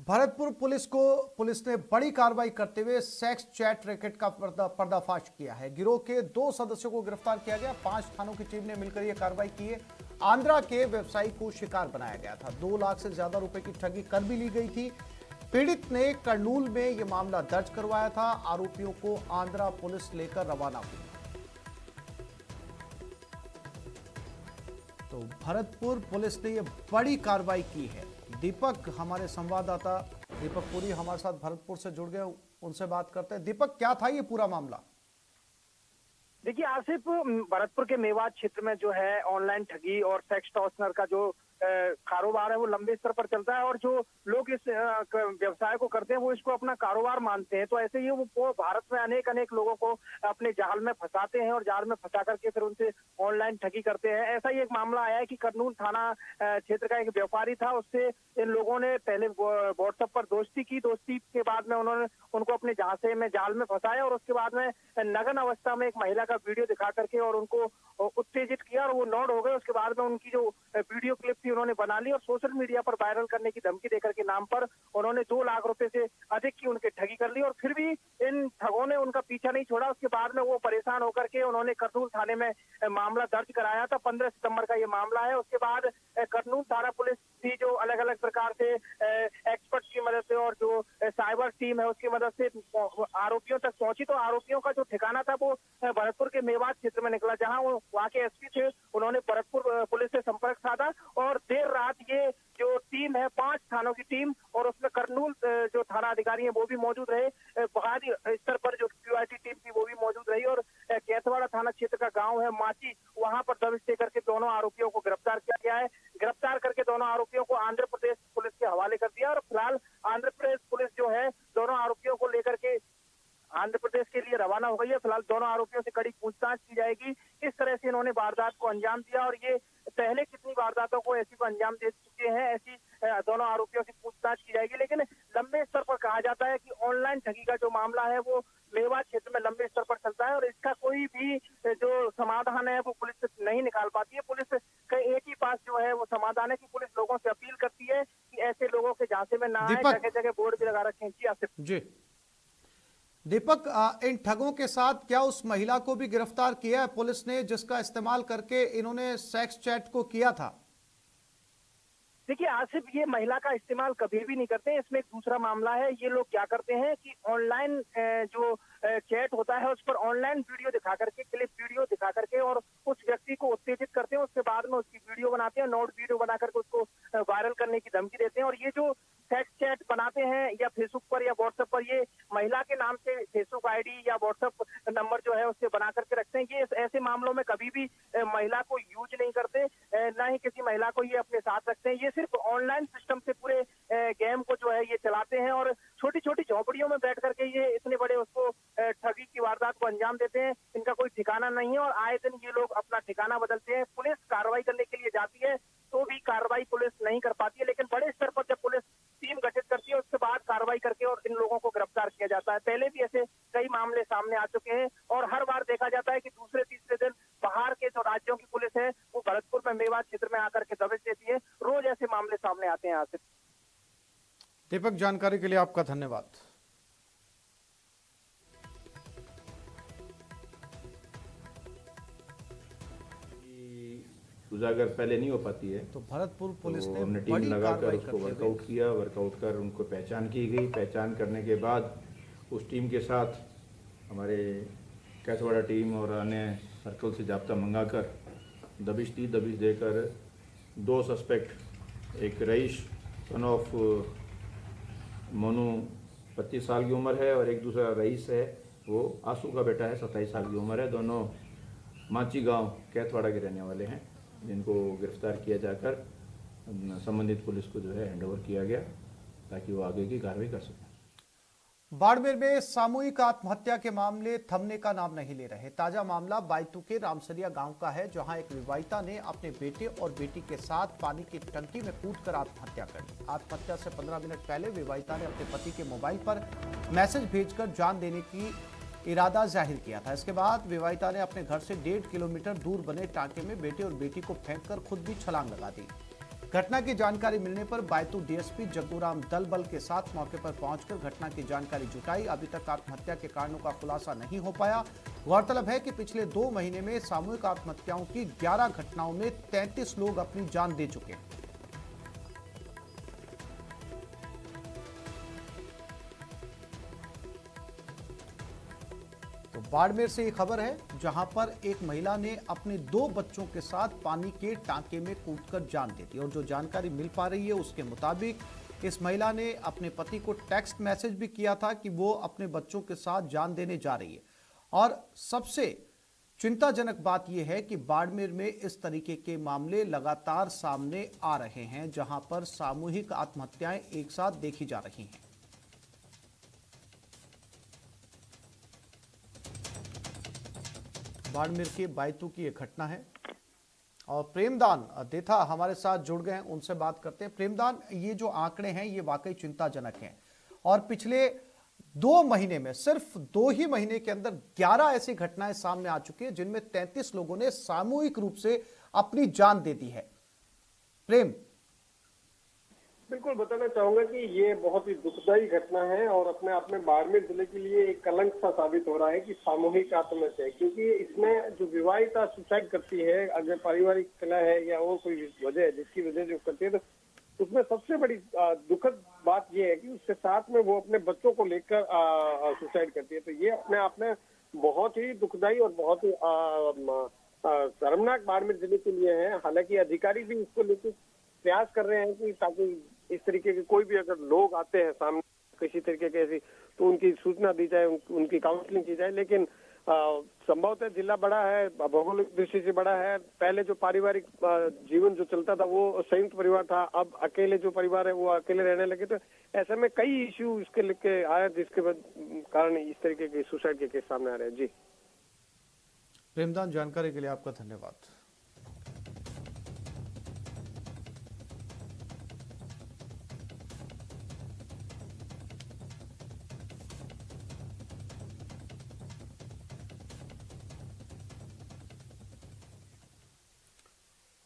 Bharatpur police ने बड़ी कार्रवाई करते हुए सेक्स चैट रैकेट का पर्दाफाश किया है। गिरोह के 2 सदस्यों को गिरफ्तार किया गया। 5 थानों की टीम ने मिलकर यह कार्रवाई की है। आंध्रा के व्यवसायी को शिकार बनाया गया था। 2 लाख से ज्यादा रुपए की ठगी कर भी ली गई थी। पीड़ित ने कर्नूल में यह मामला दर्ज करवाया था। आरोपियों को आंध्रा पुलिस लेकर रवाना हुई। तो भरतपुर पुलिस ने यह बड़ी कार्रवाई की है। दीपक हमारे संवाददाता दीपक पुरी हमारे साथ भरतपुर से जुड़ गए, उनसे बात करते हैं। दीपक, क्या था ये पूरा मामला? देखिए आसिफ, भरतपुर के मेवात क्षेत्र में जो है ऑनलाइन ठगी और सेक्स टॉर्चनर का जो कारोबार है वो लंबे स्तर पर चलता है और जो लोग इस व्यवसाय को करते हैं वो इसको अपना कारोबार मानते हैं। तो ऐसे ही वो भारत में अनेक लोगों को अपने जाल में फंसाते हैं और जाल में फंसा करके फिर उनसे ऑनलाइन ठगी करते हैं। ऐसा ही एक मामला आया है कि कर्नूल थाना क्षेत्र का एक व्यापारी था, उससे इन लोगों ने पहले व्हाट्सएप पर दोस्ती की। दोस्ती के बाद में उन्होंने उनको अपने झांसे में जाल में फंसाया और उसके बाद में नग्न अवस्था में एक महिला का वीडियो दिखा करके और उनको उत्तेजित किया और वो नॉट हो गए। उसके बाद में उनकी जो वीडियो क्लिप थी उन्होंने बना ली और सोशल मीडिया पर वायरल करने की धमकी देकर के नाम पर उन्होंने 2 लाख रुपए से अधिक की उनके ठगी कर ली और फिर भी इन ठगों ने उनका पीछा नहीं छोड़ा। उसके बाद में वो परेशान होकर के उन्होंने कर्नूल थाने में मामला दर्ज कराया था। 15 सितंबर का ये मामला है। उसके बाद कर्नूल थाना पुलिस भी जो अलग अलग प्रकार से एक्सपर्ट की मदद से और जो साइबर टीम है उसकी मदद से आरोपियों तक पहुंची। तो आरोपियों का जो ठिकाना था वो भरतपुर के मेवात क्षेत्र में निकला, जहां वो वहां के एसपी थे। उन्होंने भरतपुर पुलिस से संपर्क साधा और देर रात ये जो टीम है 5 थानों की टीम और उसमें कर्नूल जो थाना अधिकारी है वो भी मौजूद रहे। बहादी स्तर पर जो क्यूआईटी टीम थी वो भी मौजूद रही और कैथवाड़ा थाना क्षेत्र का गांव है माची, वहां पर दबिश देकर के दोनों आरोपियों को गिरफ्तार किया गया है। गिरफ्तार करके दोनों आरोपियों को आंध्र प्रदेश पुलिस के हवाले कर दिया और फिलहाल आंध्र प्रदेश पुलिस जो है दोनों आरोपियों को लेकर के आंध्र प्रदेश के लिए रवाना हो गई है। फिलहाल दोनों आरोपियों से कड़ी पूछताछ की जाएगी। इस तरह से इन्होंने वारदात को अंजाम दिया और ये पहले कितनी वारदातों को ऐसी को अंजाम दे चुके हैं, ऐसी दोनों आरोपियों से पूछताछ की जाएगी। लेकिन लंबे स्तर पर कहा जाता है कि ऑनलाइन ठगी का जो मामला है वो मेवात क्षेत्र में लंबे स्तर पर चलता है और इसका कोई भी जो समाधान है वो पुलिस नहीं निकाल पाती है। पुलिस का एक ही पास जो है वो समाधान है कि पुलिस लोगों से अपील करती है कि ऐसे लोगों के झांसे में ना आए। जगह जगह बोर्ड भी लगा रखे हैं। जी दीपक, इन ठगों के साथ क्या उस महिला को भी गिरफ्तार किया है पुलिस ने जिसका इस्तेमाल करके इन्होंने सेक्स चैट को किया था? देखिए आसिफ, ये महिला का इस्तेमाल कभी भी नहीं करते। इसमें एक दूसरा मामला है। ये लोग क्या करते हैं कि ऑनलाइन जो चैट होता है उस पर ऑनलाइन वीडियो दिखा करके, क्लिप वीडियो दिखा करके और उस व्यक्ति को उत्तेजित करते हैं। उसके बाद में उसकी वीडियो बनाते हैं, नोट वीडियो बना करके उसको वायरल करने की धमकी देते हैं। और ये जो सेक्स चैट बनाते हैं या फेसबुक पर या व्हाट्सएप पर, ये महिला के नाम से फेसबुक आईडी या व्हाट्सएप नंबर जो है उससे बना करके रखते हैं। ये ऐसे मामलों में कभी भी महिला को यूज नहीं करते, ना ही किसी महिला को ये अपने साथ रखते हैं। ये सिर्फ ऑनलाइन सिस्टम से पूरे गेम को जो है ये चलाते हैं और छोटी छोटी झोपड़ियों में बैठ करके ये इतने बड़े उसको ठगी की वारदात को अंजाम देते हैं। इनका कोई ठिकाना नहीं है और आए दिन ये लोग अपना ठिकाना बदलते हैं। पुलिस कार्रवाई करने के लिए जाती है तो भी कार्रवाई पुलिस नहीं कर पाती है, लेकिन बड़े स्तर पर जब पुलिस टीम गठित करती है उसके बाद कार्रवाई करके और इन लोगों को गिरफ्तार किया जाता है। पहले भी ऐसे कई मामले सामने आ चुके हैं और हर बार देखा जाता है कि दूसरे तीसरे दिन बाहर के जो राज्यों की पुलिस है वो भरतपुर में मेवात क्षेत्र में आकर के दबिश देती है। रोज ऐसे मामले सामने आते हैं। आसिफ, दीपक, जानकारी के लिए आपका धन्यवाद। उजागर पहले नहीं हो पाती है तो भरतपुर पुलिस तो ने हमने टीम लगाकर उसको वर्कआउट किया। वर्कआउट कर उनको पहचान की गई। पहचान करने के बाद उस टीम के साथ हमारे कैथवाड़ा टीम और अन्य सर्कल से जाब्ता मंगाकर दबिश दी। दबिश देकर 2 सस्पेक्ट, एक रईस सन ऑफ मोनू 25 साल की उम्र है और एक दूसरा रईस है, वो आंसू का बेटा है, 27 साल की उम्र है। दोनों माची गांव कैथवाड़ा के रहने वाले हैं, जिनको गिरफ्तार किया जाकर संबंधित पुलिस को जो है हैंडओवर किया गया ताकि वो आगे की कार्रवाई कर सकें। बाड़मेर में सामूहिक आत्महत्या के मामले थमने का नाम नहीं ले रहे। ताजा मामला बायतू के रामसरिया गांव का है, जहां एक विवाहिता ने अपने बेटे और बेटी के साथ पानी की टंकी में कूदकर आत्महत्या कर ली। आत्महत्या से 15 मिनट पहले विवाहिता ने अपने पति के मोबाइल पर मैसेज भेजकर जान देने की इरादा जाहिर किया था। इसके बाद विवाहिता ने अपने घर से 1.5 किलोमीटर दूर बने टांके में बेटे और बेटी को फेंककर खुद भी छलांग लगा दी। घटना की जानकारी मिलने पर बैतूल डीएसपी जग्गूराम दलबल के साथ मौके पर पहुंचकर घटना की जानकारी जुटाई। अभी तक आत्महत्या के कारणों का खुलासा नहीं हो पाया। गौरतलब है कि पिछले 2 महीने में सामूहिक आत्महत्याओं की 11 घटनाओं में 33 लोग अपनी जान दे चुके हैं। तो बाड़मेर से ये खबर है, जहां पर एक महिला ने अपने 2 बच्चों के साथ पानी के टांके में कूदकर जान दे दी। और जो जानकारी मिल पा रही है उसके मुताबिक इस महिला ने अपने पति को टेक्स्ट मैसेज भी किया था कि वो अपने बच्चों के साथ जान देने जा रही है। और सबसे चिंताजनक बात यह है कि बाड़मेर में इस तरीके के मामले लगातार सामने आ रहे हैं, जहां पर सामूहिक आत्महत्याएं एक साथ देखी जा रही हैं। बाड़मेर के बैतू की एक घटना है और प्रेमदान देथा हमारे साथ जुड़ गए हैं, उनसे बात करते हैं। प्रेमदान, ये जो आंकड़े हैं ये वाकई चिंताजनक हैं और पिछले 2 महीने में, सिर्फ 2 ही महीने के अंदर 11 ऐसी घटनाएं सामने आ चुकी है जिनमें 33 लोगों ने सामूहिक रूप से अपनी जान दे दी है। प्रेम, बिल्कुल बताना चाहूंगा कि ये बहुत ही दुखदायी घटना है और अपने आप में बाड़मेर जिले के लिए एक कलंक सा साबित हो रहा है कि सामूहिक आत्महत्या है, क्योंकि इसमें जो विवाहिता सुसाइड करती है, अगर पारिवारिक कलह है या और कोई वजह है जिसकी वजह से करती है, तो उसमें सबसे बड़ी दुखद बात यह है कि उसके साथ में वो अपने बच्चों को लेकर सुसाइड करती है। तो ये अपने आप में बहुत ही दुखदायी और बहुत ही शर्मनाक बाड़मेर जिले के लिए है। हालांकि अधिकारी भी इसको लेकर प्रयास कर रहे हैं कि ताकि इस तरीके के कोई भी अगर लोग आते हैं सामने किसी तरीके के ऐसी, तो उनकी सूचना दी जाए, उनकी काउंसलिंग की जाए। लेकिन संभवतः जिला बड़ा है, भौगोलिक दृष्टि से बड़ा है। पहले जो पारिवारिक जीवन जो चलता था वो संयुक्त परिवार था, अब अकेले जो परिवार है वो अकेले रहने लगे। तो ऐसे में कई इश्यू इसके लेके आया जिसके कारण इस तरीके के सुसाइड के केस सामने आ रहे हैं। जी प्रेमदान, जानकारी के लिए आपका धन्यवाद।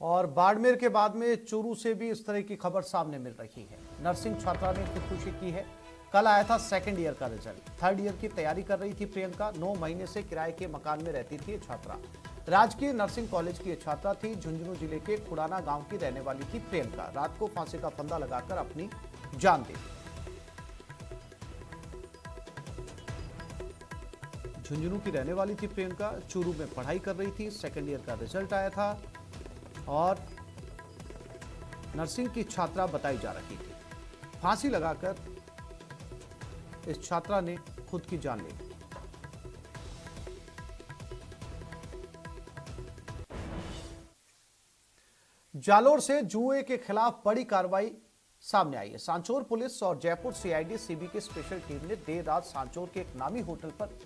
और बाड़मेर के बाद में चूरू से भी इस तरह की खबर सामने मिल रही है। नर्सिंग छात्रा ने खुदकुशी की है। कल आया था 2nd ईयर का रिजल्ट। 3rd ईयर की तैयारी कर रही थी प्रियंका। 9 महीने से किराए के मकान में रहती थी छात्रा। राजकीय नर्सिंग कॉलेज की छात्रा थी। झुंझुनू जिले के खुड़ाना गांव की रहने वाली थी प्रियंका। रात को फांसी का फंदा लगाकर अपनी जान दे दी। झुंझुनू की रहने वाली थी प्रियंका। चूरू में पढ़ाई कर रही थी। 2nd ईयर का रिजल्ट आया था और नर्सिंग की छात्रा बताई जा रही थी। फांसी लगाकर इस छात्रा ने खुद की जान ले ली। जालोर से जुए के खिलाफ बड़ी कार्रवाई सामने आई है। सांचौर पुलिस और जयपुर सीआईडी सीबी की स्पेशल टीम ने देर रात सांचौर के एक नामी होटल पर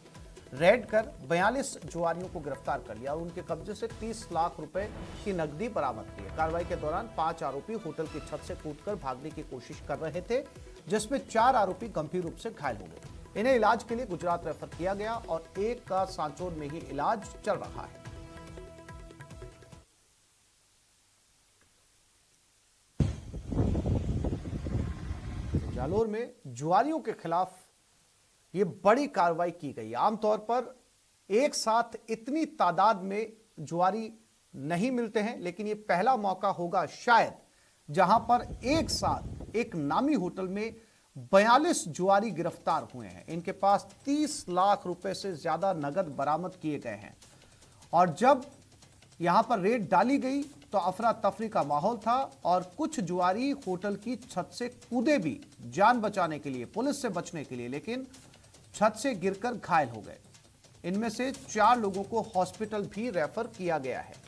रेड कर 42 जुआरियों को गिरफ्तार कर लिया और उनके कब्जे से 30 लाख रुपए की नकदी बरामद की है। कार्रवाई के दौरान 5 आरोपी होटल की छत से कूदकर भागने की कोशिश कर रहे थे, जिसमें 4 आरोपी गंभीर रूप से घायल हो गए। इन्हें इलाज के लिए गुजरात रेफर किया गया और एक का सांचौर में ही इलाज चल रहा है। जालोर में जुआरियों के खिलाफ ये बड़ी कार्रवाई की गई। आमतौर पर एक साथ इतनी तादाद में जुआरी नहीं मिलते हैं, लेकिन ये पहला मौका होगा शायद जहां पर एक साथ एक नामी होटल में 42 जुआरी गिरफ्तार हुए हैं। इनके पास 30 लाख रुपए से ज्यादा नगद बरामद किए गए हैं और जब यहां पर रेड डाली गई तो अफरा तफरी का माहौल था और कुछ जुआरी होटल की छत से कूदे भी जान बचाने के लिए, पुलिस से बचने के लिए, लेकिन छत से गिरकर घायल हो गए। इनमें से 4 लोगों को हॉस्पिटल भी रेफर किया गया है।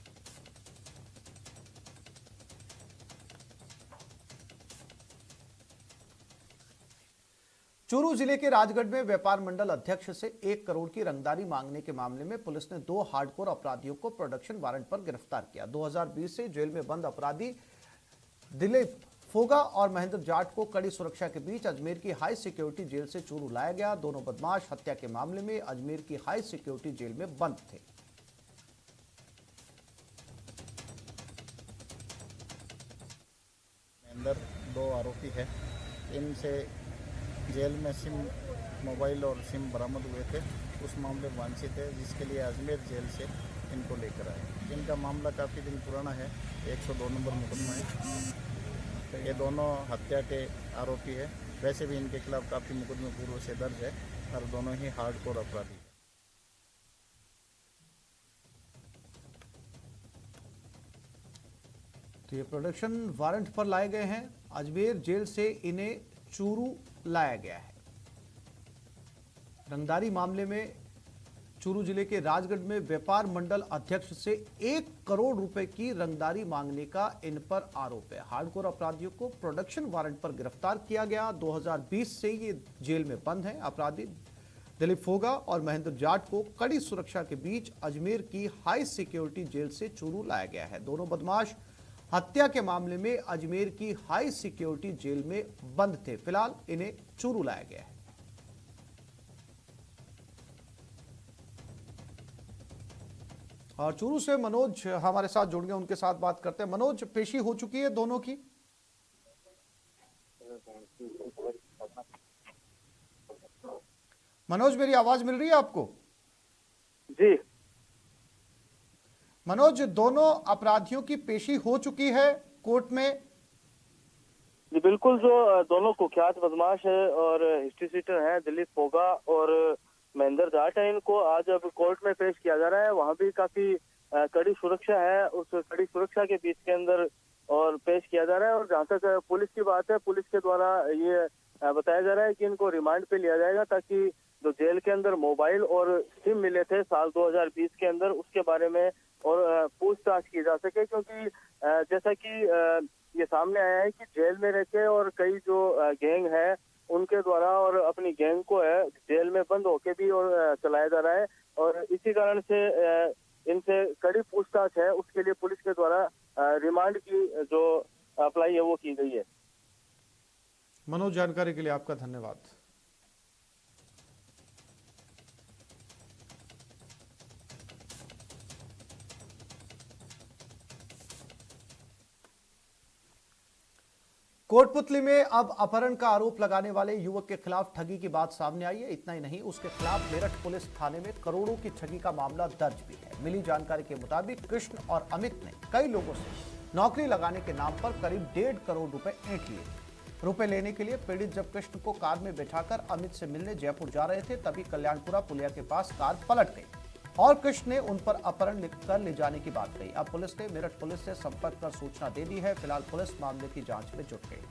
चूरू जिले के राजगढ़ में व्यापार मंडल अध्यक्ष से 1 करोड़ की रंगदारी मांगने के मामले में पुलिस ने 2 हार्डकोर अपराधियों को प्रोडक्शन वारंट पर गिरफ्तार किया। 2020 से जेल में बंद अपराधी दिलीप फोगा और महेंद्र जाट को कड़ी सुरक्षा के बीच अजमेर की हाई सिक्योरिटी जेल से चूरू लाया गया। दोनों बदमाश हत्या के मामले में अजमेर की हाई सिक्योरिटी जेल में बंद थे। अंदर 2 आरोपी है। इनसे जेल में सिम मोबाइल और सिम बरामद हुए थे, उस मामले में वांछित है, जिसके लिए अजमेर जेल से इनको लेकर आए। इनका मामला काफ़ी दिन पुराना है, 102 नंबर मुकदमा है। ये दोनों हत्या के आरोपी है। वैसे भी इनके खिलाफ काफ़ी मुकदमे पूर्व से दर्ज है और दोनों ही हार्डकोर अपराधी है। तो ये प्रोडक्शन वारंट पर लाए गए हैं। अजमेर जेल से इन्हें चूरू लाया गया है। रंगदारी मामले में चूरू जिले के राजगढ़ में व्यापार मंडल अध्यक्ष से 1 करोड़ रुपए की रंगदारी मांगने का इन पर आरोप है। हार्डकोर अपराधियों को प्रोडक्शन वारंट पर गिरफ्तार किया गया। 2020 से ये जेल में बंद है। अपराधी दिलीप फोगा और महेंद्र जाट को कड़ी सुरक्षा के बीच अजमेर की हाई सिक्योरिटी जेल से चूरू लाया गया है। दोनों बदमाश हत्या के मामले में अजमेर की हाई सिक्योरिटी जेल में बंद थे। फिलहाल इन्हें चूरू लाया गया है। और चूरू से मनोज हमारे साथ जुड़ गए, उनके साथ बात करते हैं। मनोज, पेशी हो चुकी है दोनों की? मनोज, मेरी आवाज मिल रही है आपको? जी मनोज, दोनों अपराधियों की पेशी हो चुकी है कोर्ट में? जी बिल्कुल, जो दोनों कुख्यात बदमाश है और हिस्ट्री सीटर हैं, दिलीप फोगा और महेंद्र जाट है, इनको आज अब कोर्ट में पेश किया जा रहा है। वहाँ भी काफी कड़ी सुरक्षा है, उस कड़ी सुरक्षा के बीच के अंदर और पेश किया जा रहा है। और जहाँ तक पुलिस की बात है, पुलिस के द्वारा ये बताया जा रहा है कि इनको रिमांड पे लिया जाएगा ताकि जो जेल के अंदर मोबाइल और सिम मिले थे साल 2020 के अंदर, उसके बारे में और पूछताछ की जा सके। क्योंकि जैसा कि ये सामने आया है कि जेल में रहकर और कई जो गैंग है उनके द्वारा और अपनी गैंग को है जेल में बंद होके भी और चलाया जा रहा है। और इसी कारण से इनसे कड़ी पूछताछ है, उसके लिए पुलिस के द्वारा रिमांड की जो अप्लाई है वो की गई है। मनोज, जानकारी के लिए आपका धन्यवाद। कोटपुतली में अब अपहरण का आरोप लगाने वाले युवक के खिलाफ ठगी की बात सामने आई है। इतना ही नहीं, उसके खिलाफ मेरठ पुलिस थाने में करोड़ों की ठगी का मामला दर्ज भी है। मिली जानकारी के मुताबिक कृष्ण और अमित ने कई लोगों से नौकरी लगाने के नाम पर करीब 1.5 करोड़ रुपए ऐंठ लिए। रुपए लेने के लिए पीड़ित जब कृष्ण को कार में बैठाकर अमित से मिलने जयपुर जा रहे थे, तभी कल्याणपुरा पुलिया के पास कार पलट गई और कृष्ण ने उन पर अपहरण कर ले जाने की बात कही। अब पुलिस ने मेरठ पुलिस से संपर्क कर सूचना दे दी है। फिलहाल पुलिस मामले की जांच में जुट गई।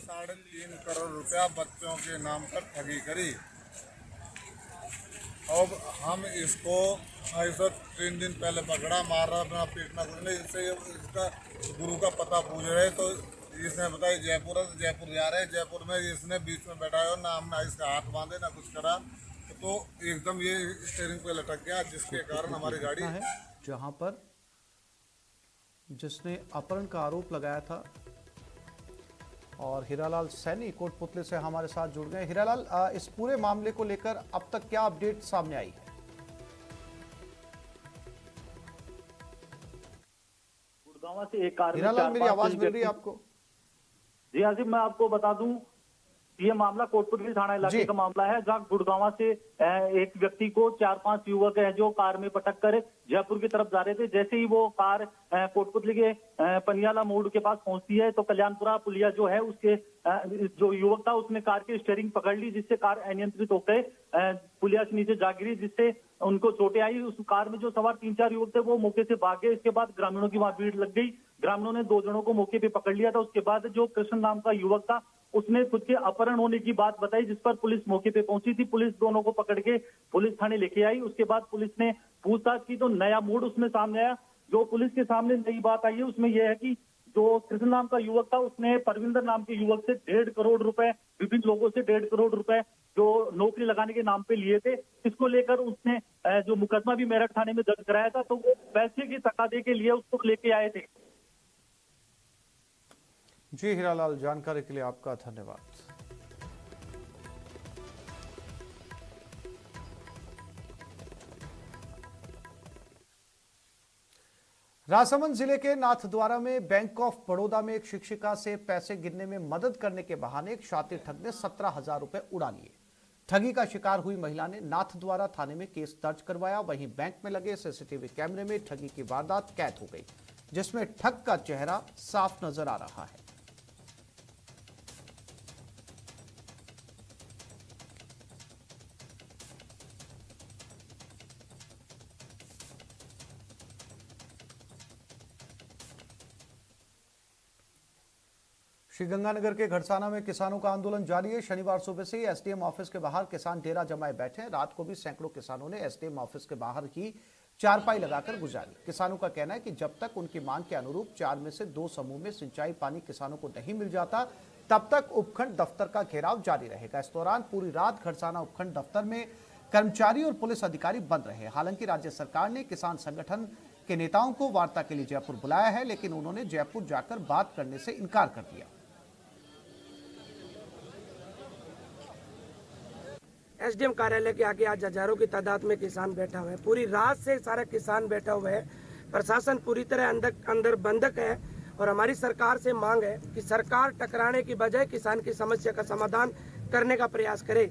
3.5 करोड़ रुपया बच्चों के नाम पर ठगी करी। अब हम इसको ऐसा 3 दिन पहले पकड़ा, मारा, अपना पीटना कुछ नहीं। इससे इसका गुरु का पता पूछ रहे तो इसने बताया जयपुर है, तो जयपुर जा रहे हैं। जयपुर में इसने बीच में बैठाया और ना हमने इसका हाथ बांधे ना कुछ करा, तो एकदम ये स्टीयरिंग पे लटक गया, जिसके कारण हमारी गाड़ी है जहां पर जिसने अपहरण का आरोप लगाया था। और हीरालाल सैनी कोटपुतली से हमारे साथ जुड़ गए। हीरालाल, इस पूरे मामले को लेकर अब तक क्या अपडेट सामने आई है? गुड़गांव से एक कार, हीरालाल, मेरी आवाज मिल रही है आपको? जी हाँ जी, मैं आपको बता दूं, ये मामला कोटपुतली थाना इलाके का मामला है, जहां गुड़गांव से एक व्यक्ति को 4-5 युवक हैं जो कार में पटक कर जयपुर की तरफ जा रहे थे। जैसे ही वो कार कोटपुतली के पनियाला मोड़ के पास पहुंचती है तो कल्याणपुरा पुलिया जो है उसके जो युवक था उसने कार की स्टीयरिंग पकड़ ली, जिससे कार अनियंत्रित होकर पुलिया से नीचे जा गिरी, जिससे उनको चोटें आई। उस कार में जो सवार 3-4 युवक थे वो मौके से भाग गए। इसके बाद ग्रामीणों की वहां भीड़ लग गई। ग्रामीणों ने 2 जनों को मौके पे पकड़ लिया था। उसके बाद जो कृष्ण नाम का युवक था उसने खुद के अपहरण होने की बात बताई, जिस पर पुलिस मौके पे पहुंची थी। पुलिस दोनों को पकड़ के पुलिस थाने लेके आई। उसके बाद पुलिस ने पूछताछ की तो नया मूड उसमें सामने आया। जो पुलिस के सामने नई बात आई है उसमें यह है कि जो कृष्ण नाम का युवक था उसने परविंदर नाम के युवक से 1.5 करोड़ रुपए, विभिन्न लोगों से 1.5 करोड़ रुपए जो नौकरी लगाने के नाम पे लिए थे। इसको लेकर उसने जो मुकदमा भी मेरठ थाने में दर्ज कराया था, तो वो पैसे की तकादे के लिए उसको लेके आए थे। जी हीरालाल, जानकारी के लिए आपका धन्यवाद। राजसमंद जिले के नाथद्वारा में बैंक ऑफ बड़ौदा में एक शिक्षिका से पैसे गिनने में मदद करने के बहाने एक शातिर ठग ने 17,000 रुपए उड़ा लिए। ठगी का शिकार हुई महिला ने नाथद्वारा थाने में केस दर्ज करवाया। वहीं बैंक में लगे सीसीटीवी कैमरे में ठगी की वारदात कैद हो गई, जिसमें ठग का चेहरा साफ नजर आ रहा है। श्रीगंगानगर के घड़साना में किसानों का आंदोलन जारी है। शनिवार सुबह से ही एसडीएम ऑफिस के बाहर किसान डेरा जमाए बैठे हैं। रात को भी सैकड़ों किसानों ने एसडीएम ऑफिस के बाहर ही चारपाई लगाकर गुजारी। किसानों का कहना है कि जब तक उनकी मांग के अनुरूप 4 में से 2 समूह में सिंचाई पानी किसानों को नहीं मिल जाता, तब तक उपखंड दफ्तर का घेराव जारी रहेगा। इस दौरान पूरी रात घड़साना उपखंड दफ्तर में कर्मचारी और पुलिस अधिकारी बंद रहे। हालांकि राज्य सरकार ने किसान संगठन के नेताओं को वार्ता के लिए जयपुर बुलाया है, लेकिन उन्होंने जयपुर जाकर बात करने से इनकार कर दिया। एसडीएम कार्यालय के आगे आज हजारों की तादाद में किसान बैठा हुआ है। पूरी रात से सारा किसान बैठा हुआ है। प्रशासन पूरी तरह अंदर बंधक है और हमारी सरकार से मांग है कि सरकार टकराने की बजाय किसान की समस्या का समाधान करने का प्रयास करे।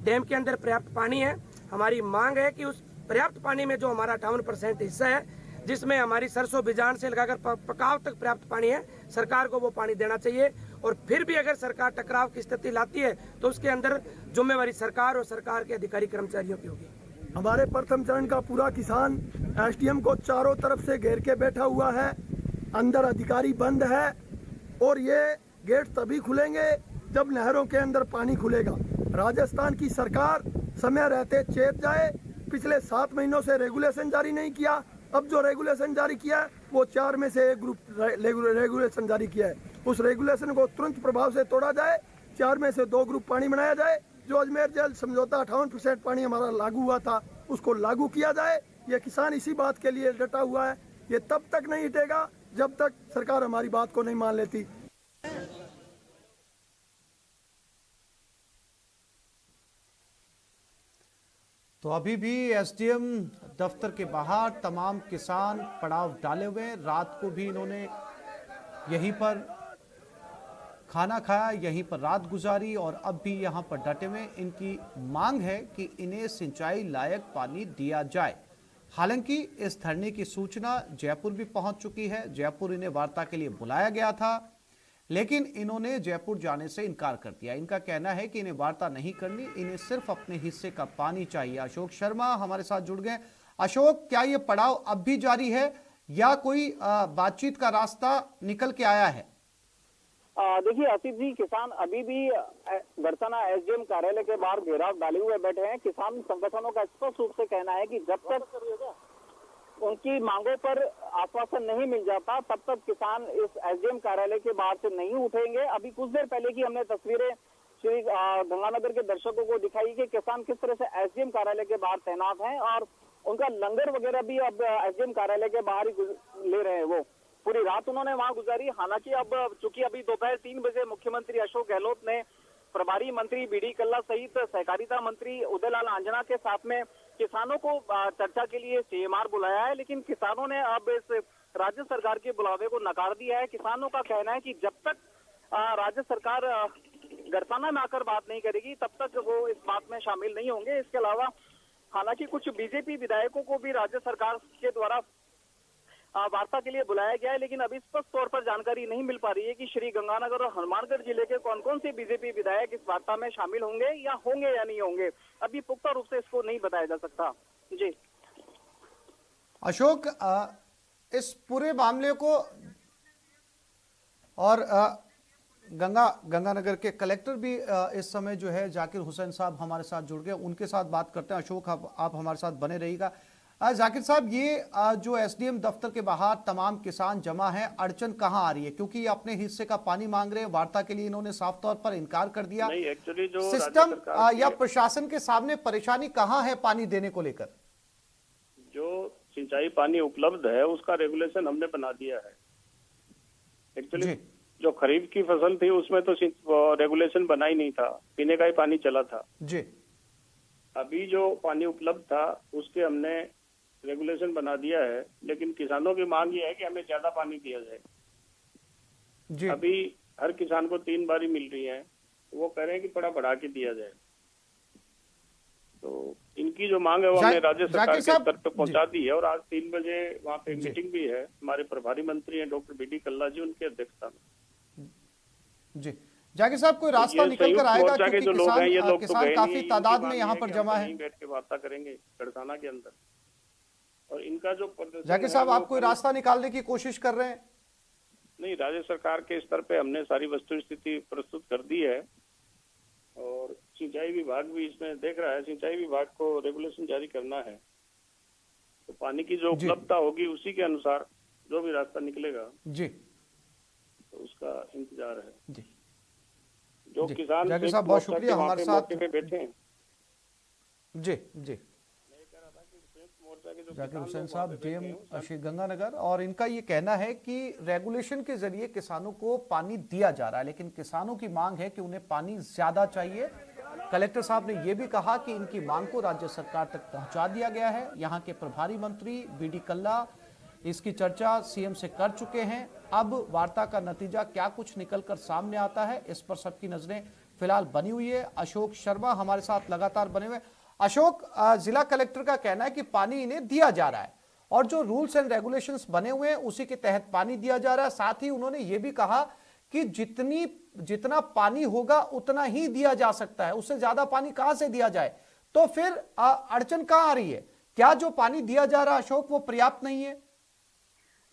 डैम के अंदर पर्याप्त पानी है। हमारी मांग है कि उस पर्याप्त पानी में जो हमारा 58% हिस्सा है, जिसमें हमारी सरसों बिजान से लगाकर पकाव तक पर्याप्त पानी है, सरकार को वो पानी देना चाहिए। और फिर भी अगर सरकार टकराव की स्थिति लाती है तो उसके अंदर जिम्मेवारी सरकार और सरकार के अधिकारी कर्मचारियों की होगी। हमारे प्रथम चरण का पूरा किसान एसडीएम को चारों तरफ से घेर के बैठा हुआ है। अंदर अधिकारी बंद है और ये गेट तभी खुलेंगे जब नहरों के अंदर पानी खुलेगा। राजस्थान की सरकार समय रहते चेत जाए। पिछले 7 महीनों से रेगुलेशन जारी नहीं किया। अब जो रेगुलेशन जारी किया है वो 4 में से एक ग्रुप रेगुलेशन जारी किया है। उस रेगुलेशन को तुरंत प्रभाव से तोड़ा जाए। 4 में से 2 ग्रुप पानी बनाया जाए। जो अजमेर जेल समझौता 58% पानी हमारा लागू हुआ था, उसको लागू किया जाए। ये किसान इसी बात के लिए डटा हुआ है। ये तब तक नहीं हटेगा जब तक सरकार हमारी बात को नहीं मान लेती। तो अभी भी एसडीएम दफ्तर के बाहर तमाम किसान पड़ाव डाले हुए हैं। रात को भी इन्होंने यहीं पर खाना खाया, यहीं पर रात गुजारी और अब भी यहां पर डटे हुए। इनकी मांग है कि इन्हें सिंचाई लायक पानी दिया जाए। हालांकि इस धरने की सूचना जयपुर भी पहुंच चुकी है। जयपुर इन्हें वार्ता के लिए बुलाया गया था, लेकिन इन्होंने जयपुर जाने से इनकार कर दिया। इनका कहना है कि इन्हें वार्ता नहीं करनी, इन्हें सिर्फ अपने हिस्से का पानी चाहिए। अशोक शर्मा हमारे साथ जुड़ गए। अशोक, क्या ये पड़ाव अब भी जारी है या कोई बातचीत का रास्ता निकल के आया है? देखिए आसिफ जी, किसान अभी भी घड़साना एसडीएम कार्यालय के बाहर घेराव डाले हुए बैठे हैं। किसान संगठनों का स्पष्ट रूप से कहना है कि जब तक उनकी मांगों पर आश्वासन नहीं मिल जाता, तब तक किसान इस एसडीएम कार्यालय के बाहर से नहीं उठेंगे। अभी कुछ देर पहले की हमने तस्वीरें श्री गंगानगर के दर्शकों को दिखाई कि किसान किस तरह से एसडीएम कार्यालय के बाहर तैनात हैं और उनका लंगर वगैरह भी अब एसडीएम कार्यालय के बाहर ही ले रहे हैं। वो पूरी रात उन्होंने वहां गुजारी। हालांकि अब चूंकि अभी दोपहर 3 बजे मुख्यमंत्री अशोक गहलोत ने प्रभारी मंत्री बीडी कल्ला सहित सहकारिता मंत्री उदयलाल आंजना के साथ में किसानों को चर्चा के लिए सीएमआर बुलाया है, लेकिन किसानों ने अब इस राज्य सरकार के बुलावे को नकार दिया है। किसानों का कहना है कि जब तक राज्य सरकार घड़साना में आकर बात नहीं करेगी, तब तक वो इस बात में शामिल नहीं होंगे। इसके अलावा हालांकि कुछ बीजेपी विधायकों को भी राज्य सरकार के द्वारा वार्ता के लिए बुलाया गया है, लेकिन अभी स्पष्ट तौर पर जानकारी नहीं मिल पा रही है कि श्री गंगानगर और हनुमानगढ़ जिले के कौन कौन से बीजेपी विधायक इस वार्ता में शामिल होंगे या नहीं होंगे। अभी पुख्ता रूप से इसको नहीं बताया जा सकता। जी अशोक, इस पूरे मामले को और गंगानगर के कलेक्टर भी इस समय जो है जाकिर हुसैन साहब हमारे साथ जुड़ गए, उनके साथ बात करते हैं। अशोक, आप हमारे साथ बने रहिएगा। जाकिर साहब, ये जो एसडीएम दफ्तर के बाहर तमाम किसान जमा हैं, अड़चन कहां आ रही है? क्योंकि ये अपने हिस्से का पानी मांग रहे हैं। वार्ता के लिए इन्होंने साफ तौर पर इनकार कर दिया। नहीं, एक्चुअली जो सिस्टम या प्रशासन के सामने परेशानी कहां है पानी देने को लेकर? जो सिंचाई पानी उपलब्ध है उसका रेगुलेशन हमने बना दिया है। एक्चुअली जो खरीफ की फसल थी उसमें तो रेगुलेशन बना ही नहीं था, पीने का ही पानी चला था। जी, अभी जो पानी उपलब्ध था उसके हमने रेगुलेशन बना दिया है, लेकिन किसानों की मांग ये है कि हमें ज्यादा पानी दिया जाए। जी। अभी हर किसान को 3 बारी मिल रही है, वो कह रहे हैं कि थोड़ा बढ़ा के दिया जाए। तो इनकी जो मांग है वो हमने राज्य सरकार के स्तर पे पहुंचा दी है, और आज 3 बजे वहाँ पे मीटिंग भी है। हमारे प्रभारी मंत्री हैं डॉक्टर बीडी कल्ला जी, उनकी अध्यक्षता में। जी जाकिर साहब, कोई रास्ता निकल कर आएगा क्योंकि जो लोग हैं, ये लोग तो किसान काफी तादाद में यहाँ पर जमा है। बैठ के वार्ता करेंगे गड़साना के अंदर, और इनका जो जाकिर साहब, आप कोई रास्ता निकालने की कोशिश कर रहे हैं? नहीं, राज्य सरकार के स्तर पे हमने सारी वस्तु स्थिति प्रस्तुत कर दी है, और सिंचाई विभाग भी इसमें देख रहा है। सिंचाई विभाग को रेगुलेशन जारी करना है, तो पानी की जो उपलब्धता होगी उसी के अनुसार जो भी रास्ता निकलेगा जी, तो उसका इंतजार है। जी जो जी। किसान जाकिर साहब, बहुत शुक्रिया हमारे साथ पे बैठे हैं। जी जी। जाकिर हुसैन साहब, डीएम श्री गंगानगर, और इनका ये कहना है कि रेगुलेशन के जरिए किसानों को पानी दिया जा रहा है, लेकिन किसानों की मांग है कि उन्हें पानी ज्यादा चाहिए। कलेक्टर साहब ने यह भी कहा कि इनकी मांग को राज्य सरकार तक पहुंचा दिया गया है। यहाँ के प्रभारी मंत्री बीडी कल्ला इसकी चर्चा सीएम से कर चुके हैं। अब वार्ता का नतीजा क्या कुछ निकलकर सामने आता है, इस पर सबकी नजरें फिलहाल बनी हुई है। अशोक शर्मा हमारे साथ लगातार बने हुए। अशोक, जिला कलेक्टर का कहना है कि पानी इन्हें दिया जा रहा है, और जो रूल्स एंड रेगुलेशंस बने हुए हैं उसी के तहत पानी दिया जा रहा है। साथ ही उन्होंने ये भी कहा कि जितना पानी होगा उतना ही दिया जा सकता है, उससे ज्यादा पानी कहां से दिया जाए। तो फिर अड़चन कहां आ रही है? क्या जो पानी दिया जा रहा है अशोक, वो पर्याप्त नहीं है?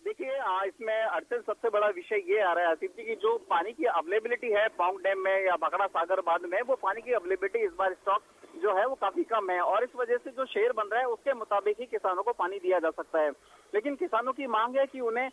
देखिए, इसमें अड़चन सबसे बड़ा विषय ये आ रहा है आसिफ जी की जो पानी की अवेलेबिलिटी है पौंग डैम में या बकड़ा सागर बांध में, वो पानी की अवेलेबिलिटी इस बार स्टॉक जो है वो काफी कम है, और इस वजह से जो शेयर बन रहा है उसके मुताबिक ही किसानों को पानी दिया जा सकता है। लेकिन किसानों की मांग है कि उन्हें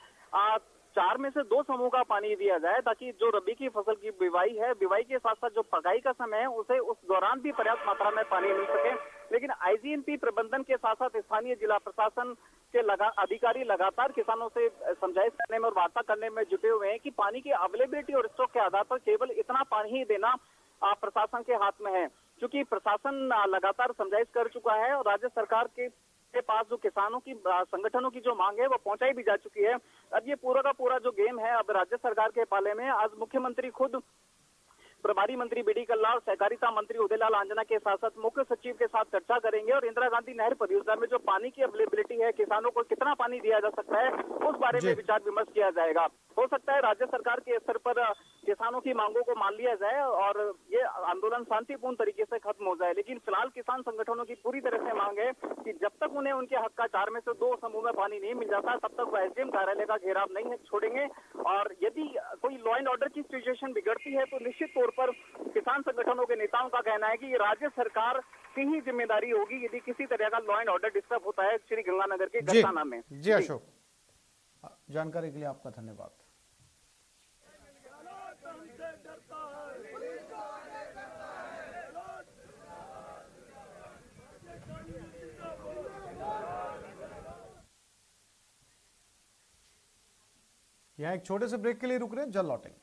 4 में से 2 समूह का पानी दिया जाए, ताकि जो रबी की फसल की बुवाई है, बुवाई के साथ साथ जो पकाई का समय है उसे उस दौरान भी पर्याप्त मात्रा में पानी मिल सके। लेकिन आईजीएनपी प्रबंधन के साथ साथ स्थानीय जिला प्रशासन के अधिकारी लगातार किसानों से समझाइश करने में और वार्ता करने में जुटे हुए हैं कि पानी की अवेलेबिलिटी और स्टॉक के आधार पर केवल इतना पानी ही देना प्रशासन के हाथ में है। क्योंकि प्रशासन लगातार समझाइश कर चुका है, और राज्य सरकार के पास जो किसानों की संगठनों की जो मांग है वो पहुंचाई भी जा चुकी है। अब ये पूरा का पूरा जो गेम है अब राज्य सरकार के पाले में। आज मुख्यमंत्री खुद प्रभारी मंत्री बीडी कल्ला और सहकारिता मंत्री उदयलाल आंजना के साथ साथ मुख्य सचिव के साथ चर्चा करेंगे, और इंदिरा गांधी नहर परियोजना में जो पानी की अवेलेबिलिटी है, किसानों को कितना पानी दिया जा सकता है, उस बारे में विचार विमर्श किया जाएगा। हो सकता है राज्य सरकार के स्तर पर किसानों की मांगों को मान लिया जाए और ये आंदोलन शांतिपूर्ण तरीके से खत्म हो जाए। लेकिन फिलहाल किसान संगठनों की पूरी तरह से मांग है कि जब तक उन्हें उनके हक का 4 में से 2 समूह में पानी नहीं मिल जाता, तब तक वो एसडीएम कार्यालय का घेराव नहीं छोड़ेंगे। और यदि कोई लॉ एंड ऑर्डर की सिचुएशन बिगड़ती है तो निश्चित तौर पर किसान संगठनों के नेताओं का कहना है कि ये राज्य सरकार की ही जिम्मेदारी होगी यदि किसी तरह का लॉ एंड ऑर्डर डिस्टर्ब होता है श्री गंगानगर के गड़साना में। जी अशोक, जानकारी के लिए आपका धन्यवाद। यहाँ एक छोटे से ब्रेक के लिए रुक रहे हैं, जल्द लौटेंगे।